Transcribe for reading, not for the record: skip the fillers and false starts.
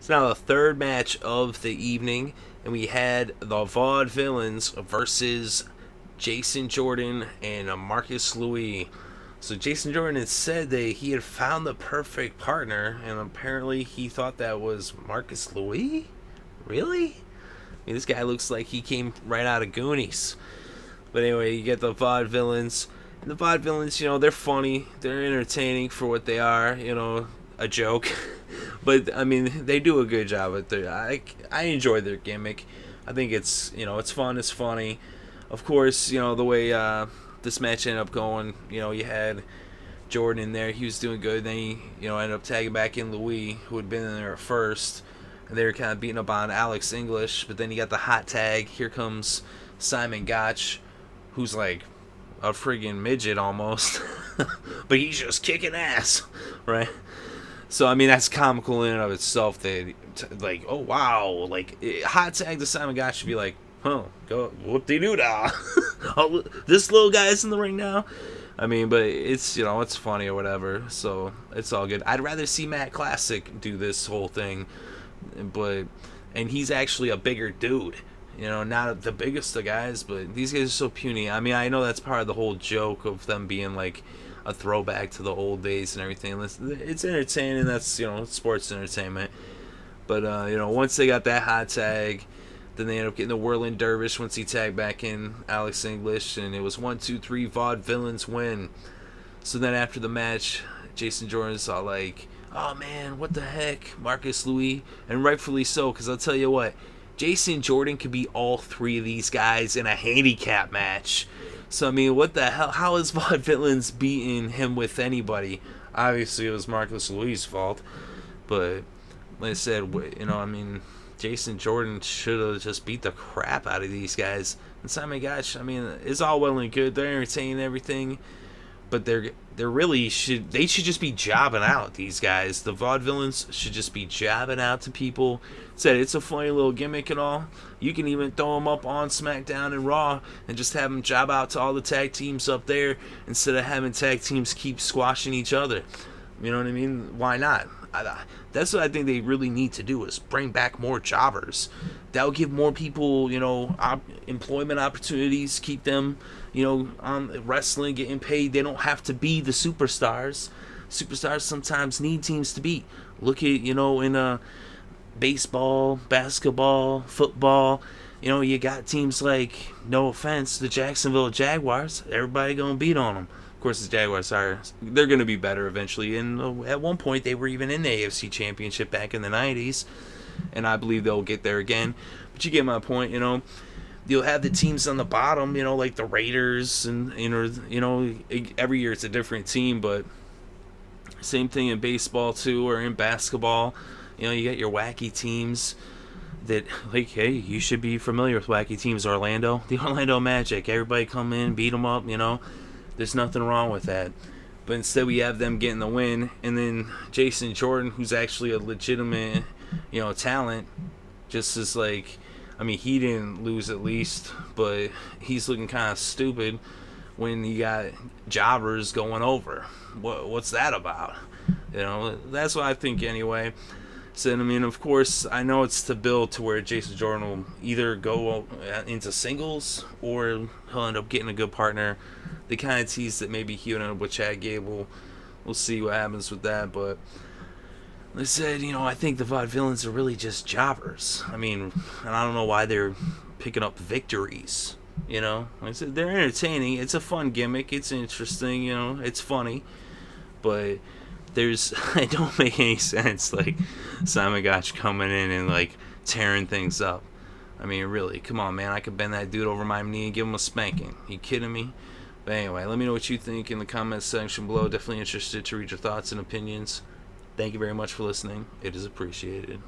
It's now the third match of the evening, and we had the Vaudevillians versus Jason Jordan and Marcus Louis. So Jason Jordan had said that he had found the perfect partner, and apparently he thought that was Marcus Louis. Really? I mean, this guy looks like he came right out of Goonies. But anyway, you get the Vaudevillains. And the Vaudevillains, they're funny. They're entertaining for what they are. A joke. But I mean, they do a good job with their. I enjoy their gimmick. I think it's fun. It's funny. Of course, the way this match ended up going. You had Jordan in there. He was doing good. Then he ended up tagging back in Louis, who had been in there at first. And they were kind of beating up on Alex English. But then you got the hot tag. Here comes Simon Gotch, who's like a friggin' midget almost. But he's just kicking ass, right? So I mean, that's comical in and of itself. That like, oh wow, like hot tag to Simon Gotch should be like, huh, go whoop de doo dah. Oh, this little guy's in the ring now. I mean, but it's funny or whatever. So it's all good. I'd rather see Matt Classic do this whole thing, and he's actually a bigger dude. Not the biggest of guys, but these guys are so puny. I mean, I know that's part of the whole joke of them being like a throwback to the old days and everything. It's entertaining. That's sports entertainment. But once they got that hot tag, then they ended up getting the whirling dervish once he tagged back in Alex English, and it was 1-2-3 Vaudevillains win. So then after the match, Jason Jordan saw like, oh man, what the heck, Marcus Louis, and rightfully so, because I'll tell you what, Jason Jordan could be all three of these guys in a handicap match. So, I mean, what the hell? How is Vaudevillains beating him with anybody? Obviously, it was Marcus Louis' fault. But, like I said, I mean, Jason Jordan should have just beat the crap out of these guys. And Simon Gotch, I mean, it's all well and good. They're entertaining everything. But they should just be jobbing out, these guys. The Vaudevillains should just be jobbing out to people. Said it's a funny little gimmick and all. You can even throw them up on SmackDown and Raw and just have them job out to all the tag teams up there instead of having tag teams keep squashing each other. You know what I mean? Why not? That's what I think they really need to do, is bring back more jobbers. That will give more people, employment opportunities, keep them, on wrestling, getting paid. They don't have to be the superstars. Superstars sometimes need teams to beat. Look at, in baseball, basketball, football. You got teams like, no offense, the Jacksonville Jaguars. Everybody gonna beat on them. Of course, the Jaguars they're going to be better eventually. And at one point, they were even in the AFC Championship back in the 90s. And I believe they'll get there again. But you get my point, You'll have the teams on the bottom, like the Raiders. And, every year it's a different team. But same thing in baseball, too, or in basketball. You got your wacky teams that, like, hey, you should be familiar with wacky teams. Orlando. The Orlando Magic. Everybody come in, beat them up, There's nothing wrong with that. But instead we have them getting the win. And then Jason Jordan, who's actually a legitimate, talent, just is like, I mean, he didn't lose at least, but he's looking kind of stupid when you got jobbers going over. What's that about? That's what I think anyway. So, I mean, of course, I know it's to build to where Jason Jordan will either go into singles or he'll end up getting a good partner. They kind of tease that maybe he'll end up with Chad Gable. We'll see what happens with that. But they said, I think the Vaudevillains are really just jobbers. I mean, and I don't know why they're picking up victories. Like I said, they're entertaining. It's a fun gimmick. It's interesting. It's funny. But it don't make any sense, like Simon Gotch coming in and like tearing things up. I mean, really, come on, man. I could bend that dude over my knee and give him a spanking. You kidding me? But anyway, let me know what you think in the comments section below. Definitely interested to read your thoughts and opinions. Thank you very much for listening. It is appreciated.